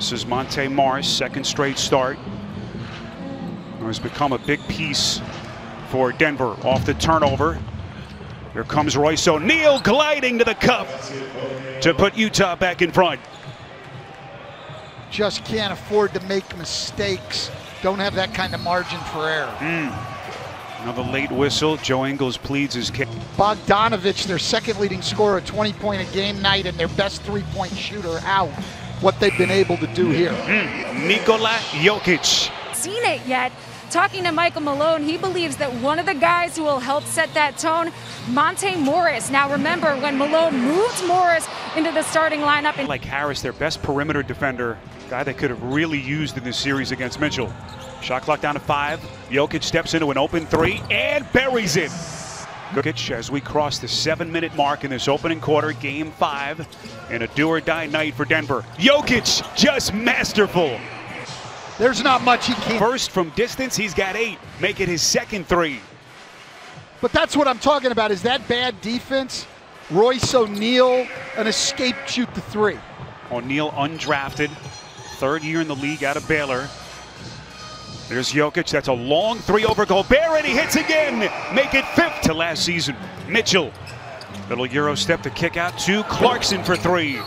This is Monte Morris, second straight start. Has become a big piece for Denver off the turnover. Here comes Royce O'Neal gliding to the cup to put Utah back in front. Just can't afford to make mistakes. Don't have that kind of margin for error. Another late whistle. Joe Ingles pleads his case. Bogdanovich, their second leading scorer, a 20-point a game night, and their best three-point shooter out. What they've been able to do here. Nikola Jokic. Seen it yet. Talking to Michael Malone, he believes that one of the guys who will help set that tone, Monte Morris. Now remember, when Malone moved Morris into the starting lineup. And like Harris, their best perimeter defender, guy they could have really used in this series against Mitchell. Shot clock down to 5. Jokic steps into an open 3 and buries it. Jokic as we cross the 7-minute mark in this opening quarter, game 5, and a do-or-die night for Denver. Jokic just masterful. There's not much he can't. First from distance, he's got 8, make it his second 3. But that's what I'm talking about, is that bad defense. Royce O'Neal, an escape shoot the 3. O'Neal undrafted, third year in the league out of Baylor. There's Jokic, that's a long 3 over Gobert, and he hits again. Make it 5th to last season. Mitchell, little Euro step to kick out to Clarkson for 3.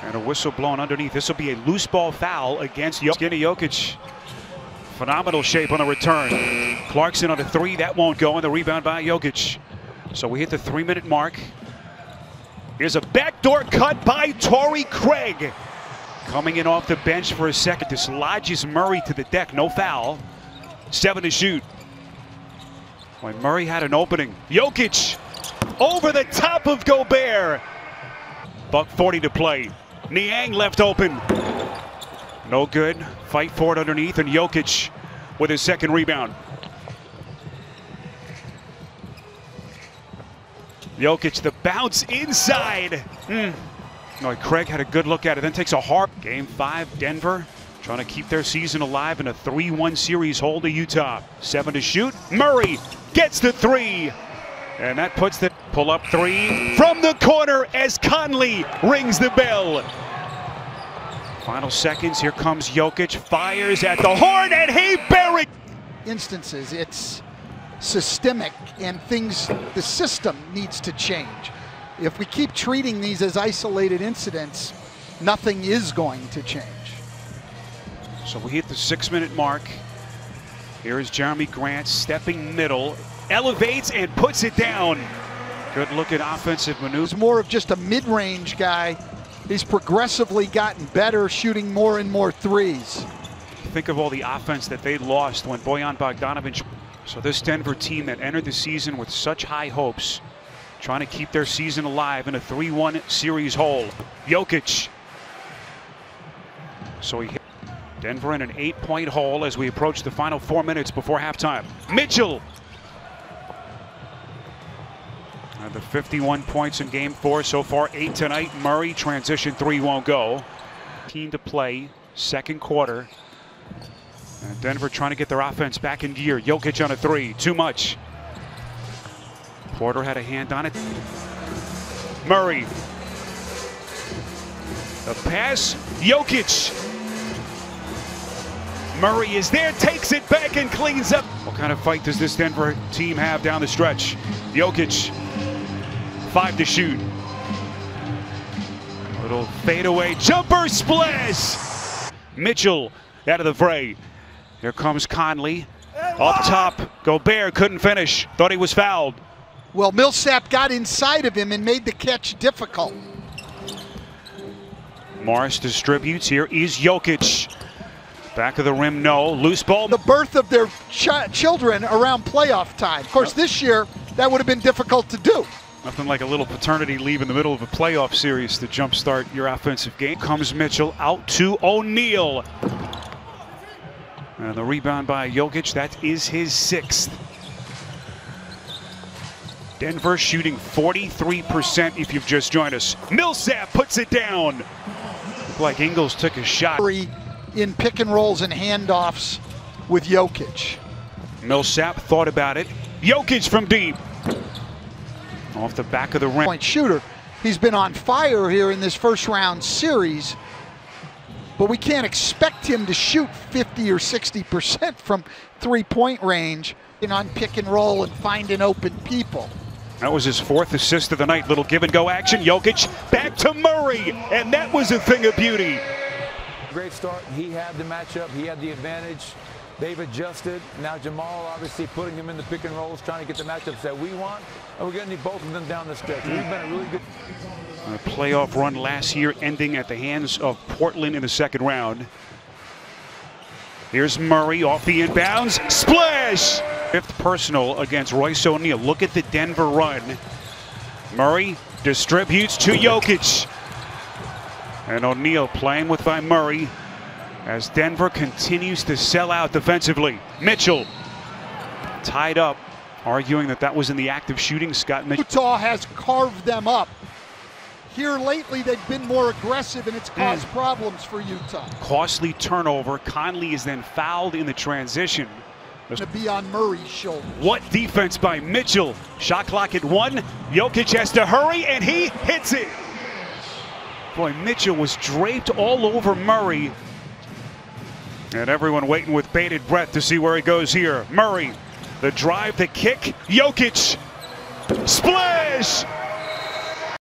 And a whistle blown underneath. This will be a loose ball foul against Jokic. Skinny Jokic. Phenomenal shape on the return. Clarkson on a 3. That won't go. And the rebound by Jokic. So we hit the 3-minute mark. Here's a backdoor cut by Torrey Craig. Coming in off the bench for a second. Dislodges Murray to the deck. No foul. 7 to shoot. When Murray had an opening. Jokic over the top of Gobert. $1:40 to play. Niang left open. No good. Fight for it underneath, and Jokic with his second rebound. Jokic, the bounce inside. No, Craig had a good look at it, then takes a hard. Game 5, Denver trying to keep their season alive in a 3-1 series hold to Utah. 7 to shoot. Murray gets the 3. And that puts the pull-up 3 from the corner as Conley rings the bell. Final seconds, here comes Jokic, fires at the horn, and he buried. Instances, it's systemic, and the system needs to change. If we keep treating these as isolated incidents, nothing is going to change. So we hit the 6-minute mark. Here is Jeremy Grant stepping middle. Elevates and puts it down. Good look at offensive maneuver. He's more of just a mid-range guy. He's progressively gotten better, shooting more and more 3s. Think of all the offense that they lost when Bojan Bogdanovic. So this Denver team that entered the season with such high hopes, trying to keep their season alive in a 3-1 series hole. Jokic. So he hit Denver in an 8-point hole as we approach the final 4 minutes before halftime. Mitchell. The 51 points in game 4 so far, 8 tonight. Murray, transition 3 won't go. 15 to play, second quarter. And Denver trying to get their offense back in gear. Jokic on a 3, too much. Porter had a hand on it. Murray. The pass, Jokic. Murray is there, takes it back and cleans up. What kind of fight does this Denver team have down the stretch? Jokic. 5 to shoot. Little fadeaway jumper splash. Mitchell out of the fray. Here comes Conley. Up top, Gobert couldn't finish. Thought he was fouled. Well, Millsap got inside of him and made the catch difficult. Morris distributes. Here is Jokic. Back of the rim, no. Loose ball. The birth of their children around playoff time. Of course, this year, that would have been difficult to do. Nothing like a little paternity leave in the middle of a playoff series to jumpstart your offensive game. Comes Mitchell out to O'Neal. And the rebound by Jokic, that is his 6th. Denver shooting 43% if you've just joined us. Millsap puts it down. Looked like Ingles took a shot. In pick and rolls and handoffs with Jokic. Millsap thought about it. Jokic from deep. Off the back of the rim. Point shooter. He's been on fire here in this first round series. but we can't expect him to shoot 50 or 60% from three-point range and on pick and roll and finding open people. That was his 4th assist of the night. Little give and go action. Jokic back to Murray, and that was a thing of beauty. Great start. He had the matchup. He had the advantage. They've adjusted. Now Jamal obviously putting him in the pick and rolls, trying to get the matchups that we want. And we're going to need both of them down the stretch. We've been a really good A playoff run last year ending at the hands of Portland in the 2nd round. Here's Murray off the inbounds. Splash! 5th personal against Royce O'Neal. Look at the Denver run. Murray distributes to Jokic. And O'Neal playing with by Murray as Denver continues to sell out defensively. Mitchell tied up, arguing that that was in the act of shooting. Scott Mitchell. Utah has carved them up. Here lately, they've been more aggressive, and it's caused problems for Utah. Costly turnover. Conley is then fouled in the transition. To be on Murray's shoulder. What defense by Mitchell. Shot clock at 1. Jokic has to hurry, and he hits it. Boy, Mitchell was draped all over Murray. And everyone waiting with bated breath to see where he goes here. Murray, the drive, the kick. Jokic. Splash!